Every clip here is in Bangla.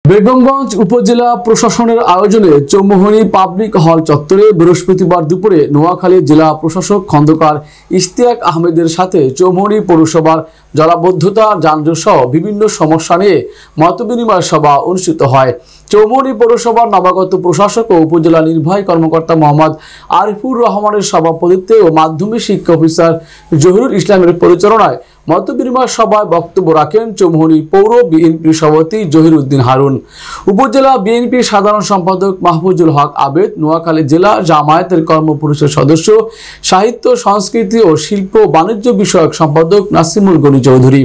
বেগমগঞ্জ উপজেলা প্রশাসনের আয়োজনে চৌমুহনী পাবলিক হল চত্বরে বৃহস্পতিবার দুপুরে নোয়াখালী জেলা প্রশাসক খন্দকার ইশতিয়াক আহমেদের সাথে চৌমুহনী পৌরসভার জলাবদ্ধতা, যানজট সহ বিভিন্ন সমস্যা নিয়ে মতবিনিময় সভা অনুষ্ঠিত হয়। চৌমুহনী পৌরসভার নবাগত প্রশাসক ও উপজেলা নির্বাহী কর্মকর্তা মোহাম্মদ আরিফুর রহমানের সভাপতিত্বে ও মাধ্যমিক শিক্ষা অফিসার জহিরুল ইসলামের পরিচালনায় মতবিনিময় সভায় বক্তব্য রাখেন চৌমুহনী পৌর বিএনপির সভাপতি জহিরউদ্দিন হারুন, উপজেলা বিএনপির সাধারণ সম্পাদক মাহফুজুল হক আবেদ, নোয়াখালী জেলা জামায়াতের কর্মপরিষদ সদস্য, সাহিত্য সংস্কৃতি ও শিল্প বাণিজ্য বিষয়ক সম্পাদক নাসিমুল গনি চৌধুরী,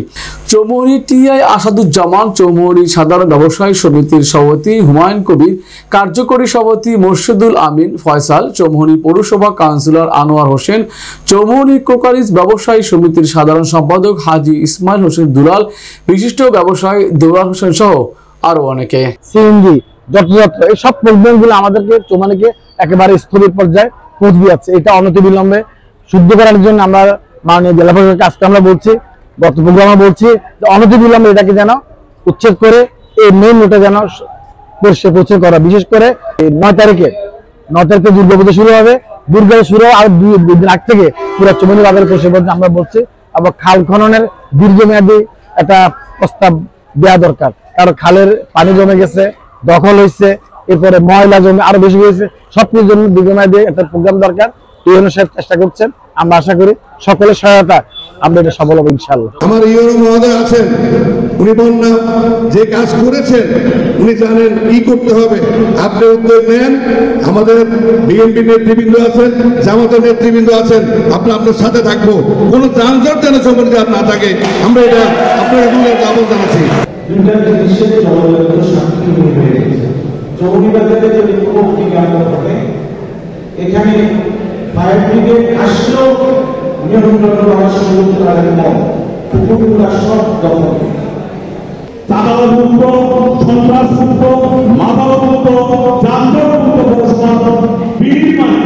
চৌমুহনী টিআই আসাদুজ্জামান, চৌমুহনী সাধারণ ব্যবসায়ী সমিতির সভাপতি হুমায়ুন কবির, কার্যকরী সভাপতি মোর্শেদুল আমিন ফয়সাল, চৌমুহনী পৌরসভা কাউন্সিলর আনোয়ার হোসেন, চৌমুহনী কোকারিজ ব্যবসায়ী সমিতির সাধারণ সম্পাদক হাজি ইসমাইল হোসেন দুলাল, বিশিষ্ট ব্যবসায়ী দুলাল হোসেন সহ আরো অনেকে। সিএনজি যত্রতত্র এই সব প্রবলেমগুলো আমাদেরকে চৌমুহনীকে একেবারে স্থবির পর্যায়ে পৌঁছে দিচ্ছে। এটা অনতিবিলম্বে শুদ্ধ করার জন্য আমরা মাননীয় জেলা প্রশাসকের কাজটা আমরা বলছি, গত প্রোগ্রামে বলছি যে অনতিবিলম্বে এটাকে যেন উচ্ছেদ করে এই মেইন রোডে যেন পরিষ্কার করা। বিশেষ করে 9 তারিখে দুর্গাপূজা শুরু হবে, দুর্গাপূজা শুরু আর 2 দিন আগ থেকে পুরো চৌমুহনী বাজারে পরিষ্কার আমরা বলছি। আবার খাল খননের দীর্ঘমেয়াদী একটা প্রস্তাব দেওয়া দরকার, কারণ খালের পানি জমে গেছে, দখল হয়েছে, এরপরে ময়লা জমে আরো বেশি হয়েছে। সবকিছুর জন্য দীর্ঘমেয়াদী একটা প্রোগ্রাম দরকার। এই অনুসারে চেষ্টা করছেন, আমরা আশা করি সকলের সহায়তা আমরা এটা সফল হবো ইনশাআল্লাহ। আমার ইউরো মহোদয় আছেন, উনি বন্যা যে কাজ করেছেন উনি জানেন কি করতে হবে। আপনি উদ্যোগ নেন, আমাদের বিএনপি নেতৃবৃন্দ আছেন, জামাতের নেতৃবৃন্দ আছেন, আপনার সাথে থাকবো। কোনো যানজট যেন চৌমুহনীতে না থাকে, আমরা এটা আপনার আহ্বান জানাচ্ছি। দুইটা জিনিসের জলবায়ু শান্তিপূর্ণ হয়ে গেছে। চৌমুহনী বাজারে যদি কোনো অগ্নিকাণ্ড ঘটে, এখানে ফায়ার ব্রিগেড আসলেও নিয়ন্ত্রণ করার সুযোগ তাদের কম, পুকুরগুলা সব দখল। চাঁদাবাজমুক্ত, সন্ত্রাসমুক্ত, মাদকমুক্ত, যানজটমুক্ত পৌরসভা বিনির্মাণে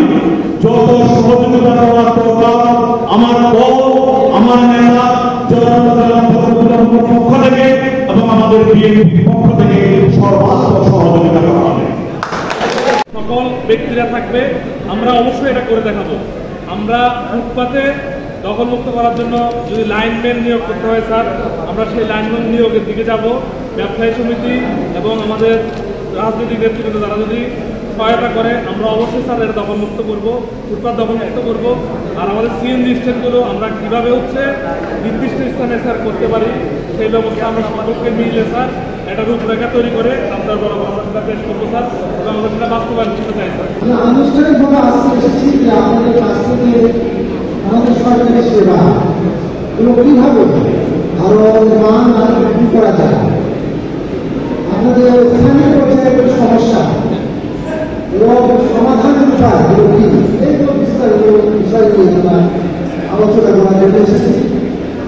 যত সহযোগিতা করার দরকার আমার দল, আমার নেতা, পক্ষ থেকে এবং আমাদের বিএনপির পক্ষ থেকে সর্বাত্মক সহযোগিতা করা হবে। সকল ব্যক্তিরা থাকবে, আমরা অবশ্যই এটা করে দেখাবো। আমরা ফুটপাতে দখলমুক্ত করার জন্য যদি লাইনম্যান নিয়োগ করতে হয় স্যার, আমরা সেই লাইনম্যান নিয়োগের দিকে যাব। ব্যবসায়ী সমিতি এবং আমাদের রাজনৈতিক নেতৃবৃন্দ যারা যদি সহায়তা করে, আমরা অবশ্যই স্যার এটা দখলমুক্ত করবো, ফুটপাত দখলমুক্ত করবো। আর আমাদের সিএনজি স্ট্যান্ডগুলো আমরা কীভাবে নির্দিষ্ট স্থানে স্যার করতে পারি, সেই ব্যবস্থা আমরা সকলকে মিলে স্যার একটা রূপরেখা তৈরি করে আপনার বড় আমরা পেশ করবো স্যার, এবং আমরা সেটা বাস্তবায়ন করতে চাই স্যার। আনুষ্ঠানিকভাবে আজকে এসেছি যে আপনাদের কাছ থেকে আমাদের সরকারি সেবা এগুলো কীভাবে আরো মান আরো বৃদ্ধি করা যায়, আপনাদের স্থানীয় পর্যায়ের সমস্যা এবং সমাধানের উপায় এগুলো কি, এইগুলো বিস্তারিত বিষয় নিয়ে আমরা আলোচনা করার জন্য এসেছি।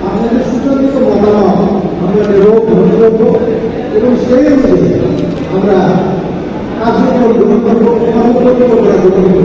আপনাদের সুচরিত মতামত আমরা নেব, গ্রহণ করবো এবং সেই অনুযায়ী আমরা কার্যক্রম গ্রহণ করবো, কর্মকর্তা গ্রহণ করবো।